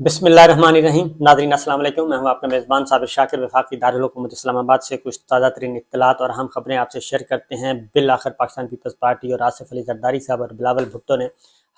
बिस्मिल्लाहिर्रहमानिर्रहीम। नाज़रीन अस्सलाम वालेकुम। मैं हूं आपका मेज़बान साबिर शाकिर, वफाकी दारुल हुकूमत इस्लामाबाद से कुछ ताज़ा तरीन इत्तलात और अहम खबरें आपसे शेयर करते हैं। बिल आखिर पाकिस्तान पीपल्स पार्टी और आसिफ अली जरदारी साहब और बिलावल भुट्टो ने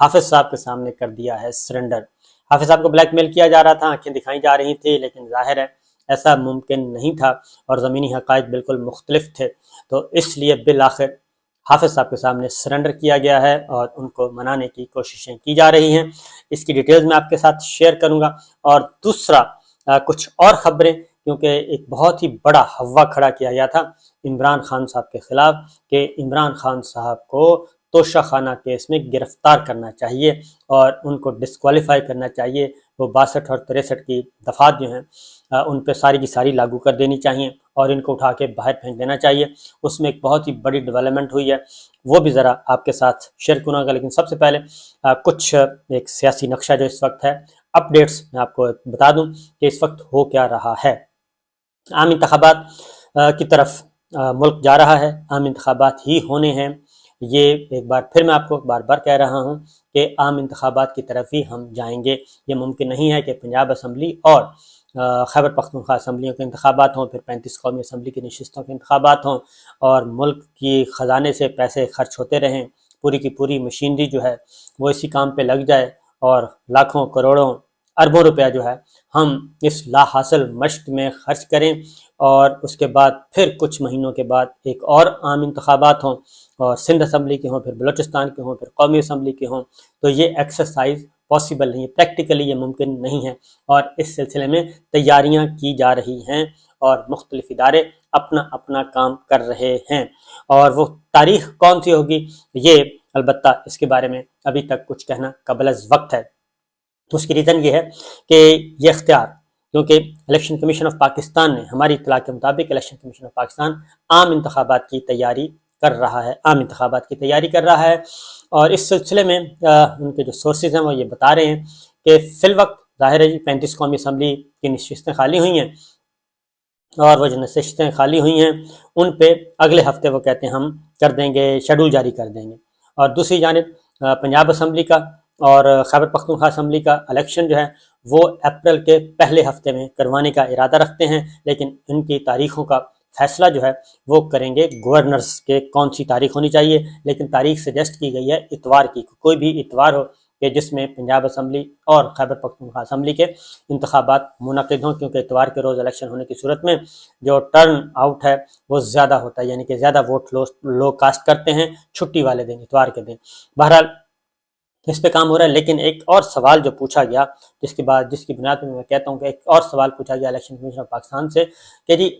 हाफिज़ साहब के सामने कर दिया है सरेंडर। हाफिज़ साहब को ब्लैकमेल किया जा रहा था, आंखें दिखाई जा रही थी, लेकिन जाहिर है ऐसा मुमकिन नहीं था और ज़मीनी हक़ाइक़ बिल्कुल मुख्तलिफ थे। तो इसलिए बिल आखिर हाफिज़ साहब के सामने सरेंडर किया गया है और उनको मनाने की कोशिशें की जा रही हैं। इसकी डिटेल्स मैं आपके साथ शेयर करूंगा। और दूसरा कुछ और खबरें, क्योंकि एक बहुत ही बड़ा हवा खड़ा किया गया था इमरान खान साहब के खिलाफ कि इमरान खान साहब को तोशा खाना केस में गिरफ्तार करना चाहिए और उनको डिस्क्वालीफाई करना चाहिए। वो 62 और 63 की दफात जो हैं उन पे सारी की सारी लागू कर देनी चाहिए और इनको उठा के बाहर फेंक देना चाहिए। उसमें एक बहुत ही बड़ी डेवलपमेंट हुई है, वो भी ज़रा आपके साथ शेयर करूँगा। लेकिन सबसे पहले कुछ एक सियासी नक्शा जो इस वक्त है, अपडेट्स मैं आपको बता दूं कि इस वक्त हो क्या रहा है। आम इंतखाबात की तरफ मुल्क जा रहा है, आम इंतखाबात ही होने हैं। ये एक बार फिर मैं आपको बार बार कह रहा हूँ कि आम इंतखाबात की तरफ ही हम जाएंगे। ये मुमकिन नहीं है कि पंजाब असम्बली और खैबर पख्तूनख्वा असम्बलियों के इंतखाबात हों, फिर 35 कौमी असम्बली की नशिस्तों के इंतखाबात हों और मुल्क की ख़जाने से पैसे खर्च होते रहें। पूरी की पूरी मशीनरी जो है वो इसी काम पे लग जाए और लाखों करोड़ों अरबों रुपया जो है हम इस ला हासिल मश्क में खर्च करें और उसके बाद फिर कुछ महीनों के बाद एक और आम इंतखाबात हों और सिंध असम्बली के हों, फिर बलूचिस्तान के हों, फिर कौमी असम्बली के हों। तो ये एक्सरसाइज पॉसिबल नहीं है, प्रैक्टिकली ये मुमकिन नहीं है और इस सिलसिले में तैयारियां की जा रही हैं और मुख्तलिफ इदारे अपना अपना काम कर रहे हैं। और वो तारीख कौन सी होगी, ये अलबत्ता इसके बारे में अभी तक कुछ कहना कबल वक्त है। तो उसकी रीज़न ये है कि ये इख्तियार, क्योंकि इलेक्शन कमीशन ऑफ पाकिस्तान ने हमारी इत्तला के मुताबिक इलेक्शन कमीशन ऑफ पाकिस्तान आम इंतखाबात की तैयारी कर रहा है, आम इंतखाबात की तैयारी कर रहा है। और इस सिलसिले में उनके जो सोर्सेज हैं वो ये बता रहे हैं कि फिल वक्त ज़ाहिर है जी 35 कौमी असम्बली की नशिस्तें खाली हुई हैं और वो जो नशिस्तें खाली हुई हैं उन पे अगले हफ्ते वो कहते हैं हम कर देंगे, शेड्यूल जारी कर देंगे। और दूसरी जानिब पंजाब असम्बली का और खैबर पख्तूनख्वा असम्बली का इलेक्शन जो है वो अप्रैल के पहले हफ्ते में करवाने का इरादा रखते हैं, लेकिन इनकी तारीखों का फैसला जो है वो करेंगे गवर्नर्स के कौन सी तारीख होनी चाहिए। लेकिन तारीख सजेस्ट की गई है इतवार की, कोई भी इतवार हो कि जिसमें पंजाब असम्बली और खैबर पख्तूनख्वा असम्बली के इंतखाबात मुनक़िद हों, क्योंकि इतवार के रोज़ इलेक्शन होने की सूरत में जो टर्न आउट है वो ज़्यादा होता है, यानी कि ज़्यादा वोट लोग कास्ट करते हैं छुट्टी वाले दिन, इतवार के दिन। बहरहाल इस पे काम हो रहा है। लेकिन एक और सवाल जो पूछा गया, जिसकी बुनियाद पर मैं कहता हूँ कि एक और सवाल पूछा गया इलेक्शन कमीशन ऑफ पाकिस्तान से कि जी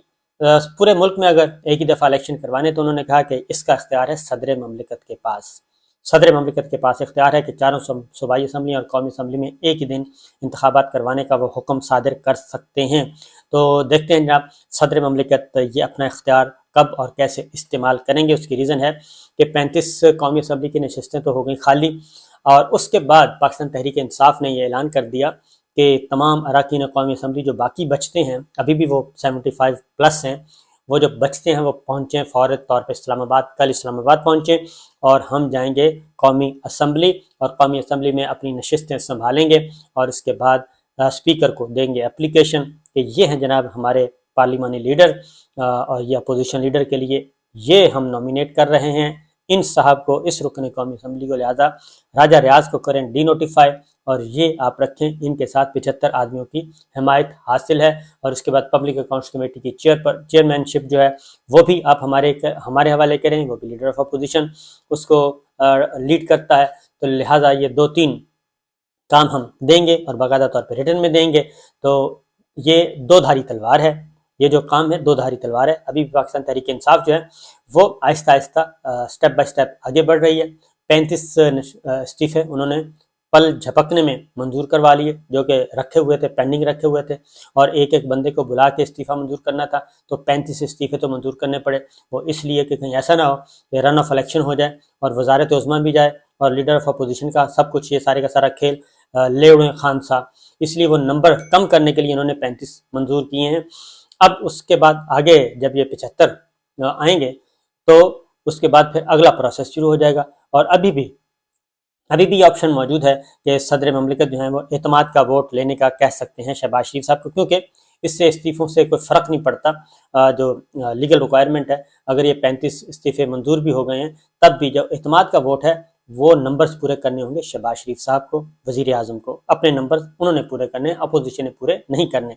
पूरे मुल्क में अगर एक ही दफ़ा इलेक्शन करवाने, तो उन्होंने कहा कि इसका इख्तियार है सदर ममलिकत के पास। सदर ममलिकत के पास इख्तियार है कि चारों सूबाई असम्बली और कौमी असम्बली में एक ही दिन इंतखाबात करवाने का वो हुक्म सादिर कर सकते हैं। तो देखते हैं जनाब सदर ममलिकत ये अपना इख्तियार कब और कैसे इस्तेमाल करेंगे। उसकी रीज़न है कि 35 कौमी असम्बली की नशिस्तें तो हो गई खाली और उसके बाद पाकिस्तान तहरीक इंसाफ ने यह ऐलान कर दिया कि तमाम अरकान कौमी असम्बली जो बाकी बचते हैं, अभी भी वो 75 प्लस हैं, वो जो बचते हैं वो पहुँचें फ़ौरी तौर पर इस्लामाबाद, कल इस्लामाबाद पहुँचें और हम जाएंगे कौमी असम्बली और कौमी असम्बली में अपनी नशिस्तें संभालेंगे और इसके बाद स्पीकर को देंगे एप्लीकेशन कि ये हैं जनाब हमारे पार्लिमानी लीडर और ये अपोजिशन लीडर के लिए ये हम नॉमिनेट कर रहे हैं इन साहब को, इस रुकन कौमी असम्बली को, लिहाजा राजा रियाज को करें डी नोटिफाई और ये आप रखें। इनके साथ 75 आदमियों की हिमायत हासिल है और उसके बाद पब्लिक अकाउंट्स कमेटी की चेयरमैनशिप जो है वो भी आप हमारे हवाले करें, वो भी लीडर ऑफ अपोजिशन उसको लीड करता है। तो लिहाजा ये 2-3 काम हम देंगे और बाकायदा तौर पर रिटर्न में देंगे। तो ये दो धारी तलवार है, ये जो काम है दो धारी तलवार है। अभी पाकिस्तान तहरीक इंसाफ जो है वो Aahista Aahista step by step आगे बढ़ रही है। 35 इस्तीफे उन्होंने पल झपकने में मंजूर करवा लिए, जो कि रखे हुए थे, पेंडिंग रखे हुए थे और एक एक बंदे को बुला के इस्तीफा मंजूर करना था। तो 35 इस्तीफे तो मंजूर करने पड़े, वो इसलिए कि कहीं ऐसा ना हो कि रन ऑफ इलेक्शन हो जाए और वजारत उज़्मा भी जाए और लीडर ऑफ अपोजिशन का सब कुछ, ये सारे का सारा खेल ले उड़े खान साहब। इसलिए वो नंबर कम करने के लिए इन्होंने 35 मंजूर किए हैं। अब उसके बाद आगे जब ये 75 आएंगे तो उसके बाद फिर अगला प्रोसेस शुरू हो जाएगा। और अभी भी ابھی بھی یہ آپشن موجود ہے کہ صدر مملکت جو ہیں وہ اعتماد کا ووٹ لینے کا کہہ سکتے ہیں شہباز شریف صاحب کو، کیونکہ اس سے استعفوں سے کوئی فرق نہیں پڑتا۔ جو لیگل ریکوائرمنٹ ہے، اگر یہ 35 استعفے منظور بھی ہو گئے ہیں، تب بھی جو اعتماد کا ووٹ ہے وہ نمبرز پورے کرنے ہوں گے شہباز شریف صاحب کو، وزیر اعظم کو، اپنے نمبرز انہوں نے پورے کرنے، اپوزیشن نے پورے نہیں کرنے۔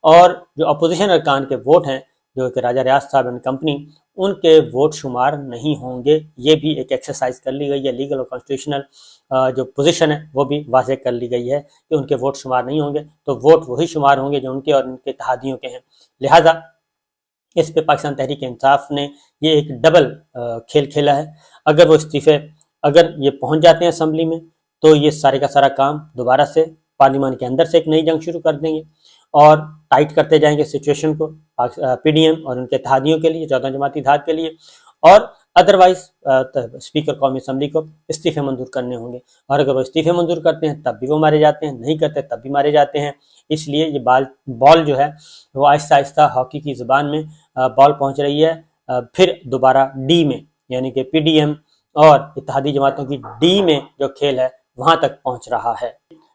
اور جو اپوزیشن ارکان کے ووٹ ہیں، جو کہ راجہ ریاض صاحب اینڈ کمپنی، ان کے ووٹ شمار نہیں ہوں گے۔ یہ بھی ایک ایکسرسائز کر لی گئی ہے، لیگل اور کانسٹیٹیوشنل جو پوزیشن ہے وہ بھی واضح کر لی گئی ہے کہ ان کے ووٹ شمار نہیں ہوں گے، تو ووٹ وہی شمار ہوں گے جو ان کے اور ان کے اتحادیوں کے ہیں۔ لہٰذا اس پہ پاکستان تحریک انصاف نے یہ ایک ڈبل کھیل کھیلا ہے۔ اگر وہ استعفے اگر یہ پہنچ جاتے ہیں اسمبلی میں، تو یہ سارے کا سارا کام دوبارہ سے پارلیمان کے اندر سے ایک نئی جنگ شروع کر دیں گے اور ٹائٹ کرتے جائیں گے سچویشن کو پی ڈی ایم اور ان کے اتحادیوں کے لیے، 14 جماعتی اتحاد کے لیے، اور ادروائز اسپیکر قومی اسمبلی کو استعفے منظور کرنے ہوں گے، اور اگر وہ استعفے منظور کرتے ہیں تب بھی وہ مارے جاتے ہیں، نہیں کرتے تب بھی مارے جاتے ہیں۔ اس لیے یہ بال جو ہے وہ آہستہ آہستہ ہاکی کی زبان میں بال پہنچ رہی ہے پھر دوبارہ ڈی میں، یعنی کہ پی ڈی ایم اور اتحادی جماعتوں کی ڈی میں جو کھیل ہے وہاں تک پہنچ رہا ہے۔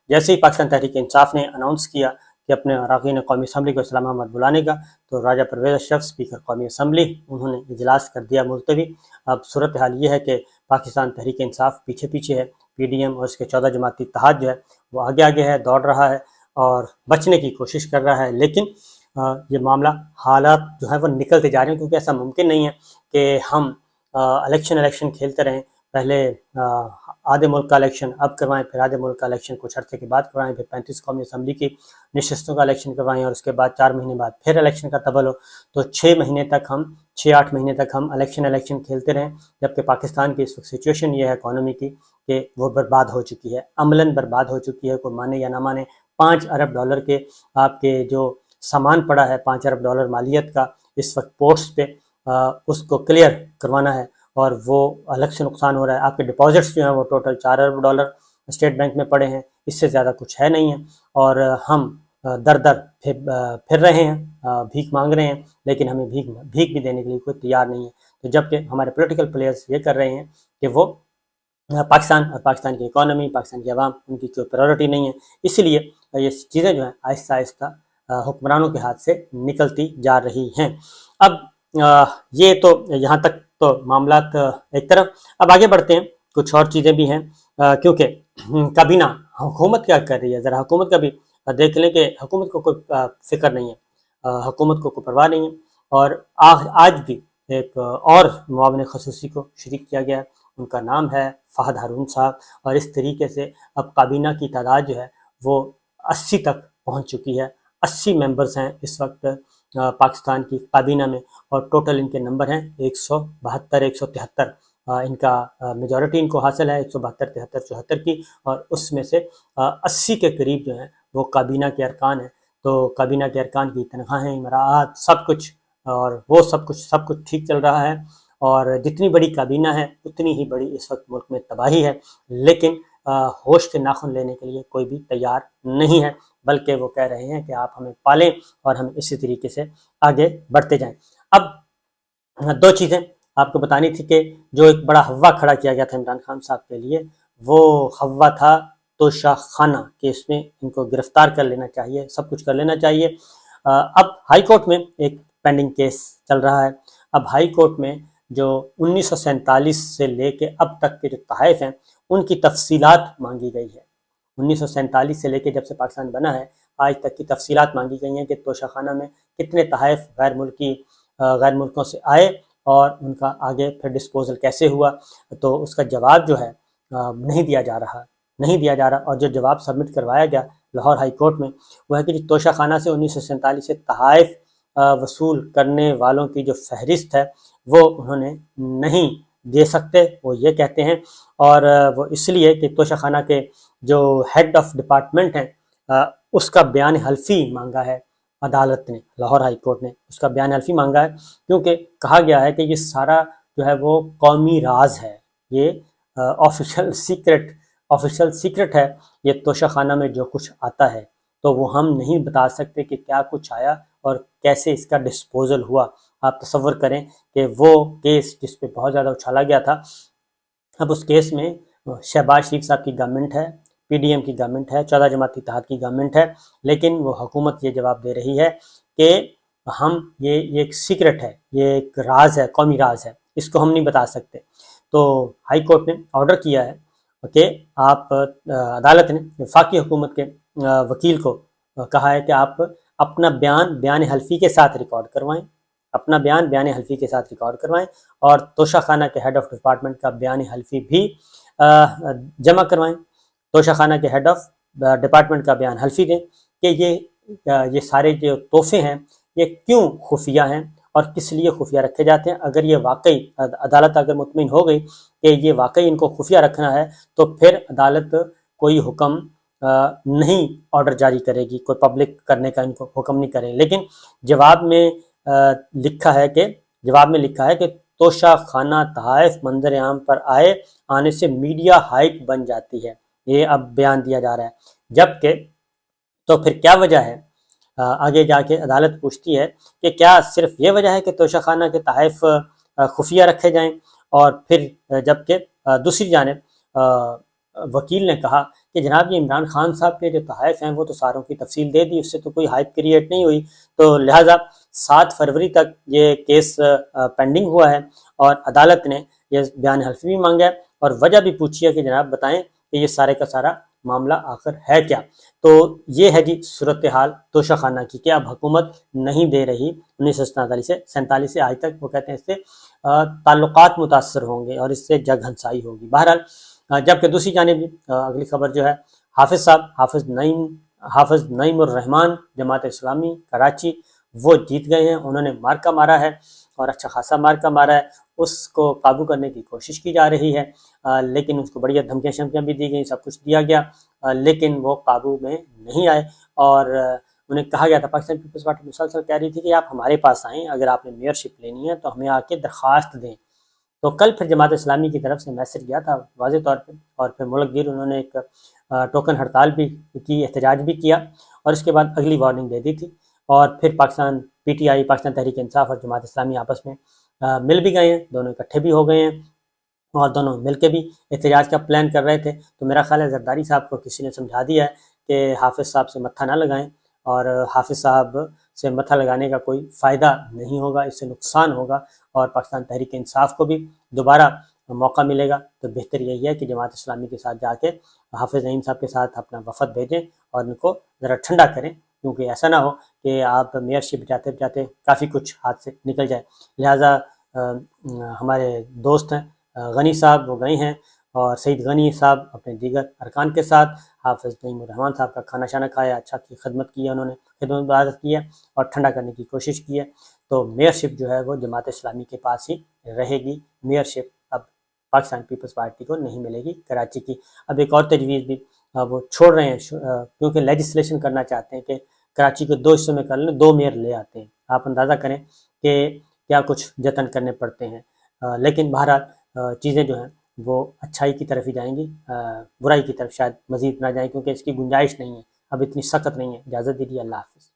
جیسے ہی پاکستان تحریک انصاف نے اناؤنس کیا کہ اپنے اراکین قومی اسمبلی کو اسلام آباد بلانے کا، تو راجہ پرویز اشرف اسپیکر قومی اسمبلی انہوں نے اجلاس کر دیا ملتوی۔ اب صورتحال یہ ہے کہ پاکستان تحریک انصاف پیچھے پیچھے ہے، پی ڈی ایم اور اس کے 14 جماعتی اتحاد جو ہے وہ آگے آگے ہے، دوڑ رہا ہے اور بچنے کی کوشش کر رہا ہے، لیکن یہ معاملہ حالات جو ہے وہ نکلتے جا رہے ہیں، کیونکہ ایسا ممکن نہیں ہے کہ ہم الیکشن کھیلتے رہیں، پہلے آدھے ملک کا الیکشن اب کروائیں، پھر آدھے ملک کا الیکشن کچھ عرصے کے بعد کروائیں، پھر 35 قومی اسمبلی کی نشستوں کا الیکشن کروائیں، اور اس کے بعد 4 مہینے بعد پھر الیکشن کا تبل ہو، تو 6-8 مہینے تک ہم الیکشن کھیلتے رہیں، جبکہ پاکستان کی اس وقت سچویشن یہ ہے اکانومی کی کہ وہ برباد ہو چکی ہے، عملاً برباد ہو چکی ہے، کوئی مانے یا نہ مانے۔ $5 ارب کے آپ کے جو سامان پڑا ہے، $5 ارب مالیت کا اس وقت پورٹس پہ، اس کو کلیئر کروانا ہے، اور وہ الگ سے نقصان ہو رہا ہے۔ آپ کے ڈپازٹس جو ہیں وہ ٹوٹل $4 ارب اسٹیٹ بینک میں پڑے ہیں، اس سے زیادہ کچھ ہے نہیں ہے، اور ہم در در پھر رہے ہیں، بھیک مانگ رہے ہیں، لیکن ہمیں بھیک بھی دینے کے لیے کوئی تیار نہیں ہے۔ تو جبکہ ہمارے پولیٹیکل پلیئرز یہ کر رہے ہیں کہ وہ پاکستان اور پاکستان کی اکانومی، پاکستان کی عوام، ان کی کوئی پرائورٹی نہیں ہے، اسی لیے یہ چیزیں جو ہیں آہستہ آہستہ حکمرانوں کے ہاتھ سے نکلتی جا رہی ہیں۔ اب یہ تو یہاں تک تو معاملات ایک طرف، اب آگے بڑھتے ہیں، کچھ اور چیزیں بھی ہیں، کیونکہ کابینہ حکومت کیا کر رہی ہے، ذرا حکومت کا بھی دیکھ لیں کہ حکومت کو کوئی فکر نہیں ہے، حکومت کو کوئی پرواہ نہیں ہے، اور آج بھی ایک اور معاون خصوصی کو شریک کیا گیا ہے، ان کا نام ہے فہد ہارون صاحب، اور اس طریقے سے اب کابینہ کی تعداد جو ہے وہ 80 تک پہنچ چکی ہے۔ 80 ممبرز ہیں اس وقت پاکستان کی کابینہ میں، اور ٹوٹل ان کے نمبر ہیں 172 173، ان کا میجورٹی ان کو حاصل ہے 172 73 74 کی، اور اس میں سے 80 کے قریب جو ہیں وہ کابینہ کے ارکان ہیں۔ تو کابینہ کے ارکان کی تنخواہیں، مراعات، سب کچھ، اور وہ سب کچھ ٹھیک چل رہا ہے، اور جتنی بڑی کابینہ ہے اتنی ہی بڑی اس وقت ملک میں تباہی ہے، لیکن ہوش کے ناخن لینے کے لیے کوئی بھی تیار نہیں ہے، بلکہ وہ کہہ رہے ہیں کہ آپ ہمیں پالیں اور ہم اسی طریقے سے آگے بڑھتے جائیں۔ اب 2 چیزیں آپ کو بتانی تھی کہ جو ایک بڑا ہوا کھڑا کیا گیا تھا عمران خان صاحب کے لیے، وہ ہوا تھا توشہ خانہ، کہ اس میں ان کو گرفتار کر لینا چاہیے، سب کچھ کر لینا چاہیے۔ اب ہائی کورٹ میں ایک پینڈنگ کیس چل رہا ہے۔ اب ہائی کورٹ میں جو 1947 سے لے کے اب تک کے جو تحائف ہیں ان کی تفصیلات مانگی گئی ہے۔ 1947 سے لے کے جب سے پاکستان بنا ہے آج تک کی تفصیلات مانگی گئی ہیں کہ توشہ خانہ میں کتنے تحائف غیر ملکوں سے آئے، اور ان کا آگے پھر ڈسپوزل کیسے ہوا، تو اس کا جواب جو ہے نہیں دیا جا رہا، اور جو جواب سبمٹ کروایا گیا لاہور ہائی کورٹ میں وہ ہے کہ جو توشہ خانہ سے 1947 سے تحائف وصول کرنے والوں کی جو فہرست ہے وہ انہوں نے نہیں دے سکتے، وہ یہ کہتے ہیں، اور وہ اس لیے کہ توشہ خانہ کے جو ہیڈ آف ڈپارٹمنٹ ہیں اس کا بیان حلفی مانگا ہے عدالت نے، لاہور ہائی کورٹ نے اس کا بیان حلفی مانگا ہے، کیونکہ کہا گیا ہے کہ یہ سارا جو ہے وہ قومی راز ہے، یہ آفیشل سیکرٹ ہے، یہ توشہ خانہ میں جو کچھ آتا ہے تو وہ ہم نہیں بتا سکتے کہ کیا کچھ آیا اور کیسے اس کا ڈسپوزل ہوا۔ آپ تصور کریں کہ وہ کیس جس پہ بہت زیادہ اچھالا گیا تھا، اب اس کیس میں शहबाज शरीफ साहब की गवर्नमेंट है, PDM की गवर्नमेंट है, 14 जमात इत्तेहाद की गवर्नमेंट है, लेकिन वो हुकूमत ये जवाब दे रही है कि हम ये एक सीक्रेट है, ये एक राज है, कौमी राज है, इसको हम नहीं बता सकते। तो हाई कोर्ट ने ऑर्डर किया है कि आप अदालत ने वफाकी हुकूमत के वकील को कहा है कि आप अपना बयान हल्फी के साथ रिकॉर्ड करवाएं, अपना बयान हल्फी के साथ रिकॉर्ड करवाएं, और तोशा खाना के हेड ऑफ डिपार्टमेंट का बयान हल्फी भी जमा करवाएं। तोशा खाना के हेड ऑफ डिपार्टमेंट का बयान हल्फी दें कि ये सारे जो तोहफे हैं ये क्यों खुफिया हैं और किस लिए खुफिया रखे जाते हैं। अगर ये वाकई अदालत अगर मुतमिन हो गई कि ये वाकई इनको खुफिया रखना है तो फिर अदालत कोई हुक्म नहीं ऑर्डर जारी करेगी, कोई पब्लिक करने का इनको हुक्म नहीं करें। लेकिन जवाब में लिखा है कि तोशा खाना तहाइफ मंजर आम पर आने से मीडिया हाइप बन जाती है, ये अब बयान दिया जा रहा है। जबकि तो फिर क्या वजह है, आगे जाके अदालत पूछती है कि क्या सिर्फ ये वजह है कि तोशा खाना के तहाइफ खुफिया रखे जाएं। और फिर जबकि दूसरी जानिब वकील ने कहा कि जनाब ये इमरान खान साहब के जो तहाइफ हैं वो तो सारों की तफसील दे दी, उससे तो कोई हाइप क्रिएट नहीं हुई, तो लिहाजा 7 फरवरी तक ये केस पेंडिंग हुआ है और अदालत ने ये बयान हल्फी भी मांगा है और वजह भी पूछी है कि जनाब बताएं कि ये सारे का सारा मामला आखिर है क्या। तो ये है जी सूरत हाल तोशा खाना की, कि अब हुकूमत नहीं दे रही 1947 से आज तक। वो कहते हैं इससे ताल्लुकात मुतासर होंगे और इससे जग हंसाई होगी। बहरहाल जबकि दूसरी जानिब अगली खबर जो है हाफिज नईमुर रहमान जमात इस्लामी कराची, वो जीत गए हैं। उन्होंने मार्का मारा है और अच्छा खासा मार्का मारा है, उसको काबू करने की कोशिश की जा रही है, लेकिन उसको बड़ी धमकियाँ शमकियाँ भी दी गई, सब कुछ दिया गया, लेकिन वो काबू में नहीं आए। और उन्हें कहा गया था, पाकिस्तान पीपल्स पार्टी मुसलसल कह रही थी कि आप हमारे पास आएँ, अगर आपने मेयरशिप लेनी है तो हमें आके दरख्वास्त दें। तो कल फिर जमात इस्लामी की तरफ से मैसेज गया था वाज़ेह तौर पे, और फिर मुल्क गिर उन्होंने एक टोकन हड़ताल भी की, एहतजाज भी किया और इसके बाद अगली वार्निंग दे दी थी। और फिर पाकिस्तान PTI, पाकिस्तान तहरीक इंसाफ और जमात इस्लामी आपस में मिल भी गए हैं, दोनों इकट्ठे भी हो गए हैं और दोनों मिल के भी एहतजाज का प्लान कर रहे थे। तो मेरा ख्याल है जरदारी साहब को किसी ने समझा दिया है कि हाफिज़ साहब से मत्था ना लगाएं, और हाफिज़ साहब से मत्था लगाने का कोई फ़ायदा नहीं होगा, इससे नुकसान होगा और पाकिस्तान तहरीक इंसाफ को भी दोबारा मौका मिलेगा। तो बेहतर यही है कि जमात इस्लामी के साथ जाके हाफिज़ नईम साहब के साथ अपना वफद भेजें और उनको ज़रा ठंडा करें, क्योंकि ऐसा ना हो कि आप मेयरशिप जाते जाते काफ़ी कुछ हाथ से निकल जाए। लिहाजा हमारे दोस्त हैं गनी साहब, वो गए हैं और सईद गनी साहब अपने दीगर अरकान के साथ हाफिज़ नईमुर रहमान साहब का खाना शाना खाया, अच्छा की खिदमत की है, उन्होंने खिदमत इबादत की है और ठंडा करने की कोशिश की है। तो मेयरशिप जो है वो जमात इस्लामी के पास ही रहेगी, मेयरशिप अब पाकिस्तान पीपल्स पार्टी को नहीं मिलेगी कराची की। अब एक और तजवीज़ भी वो छोड़ रहे हैं, क्योंकि लेजिस्लेशन करना चाहते हैं कि कराची को 2 हिस्सों में कर लें, 2 मेयर ले आते हैं। आप अंदाज़ा करें कि क्या कुछ जतन करने पड़ते हैं, लेकिन बहरहाल चीज़ें जो हैं वो अच्छाई की तरफ ही जाएंगी, बुराई की तरफ शायद मज़ीद ना जाएं, क्योंकि इसकी गुंजाइश नहीं है, अब इतनी सख्त नहीं है। इजाज़त दीजिए, अल्लाह हाफ़िज़।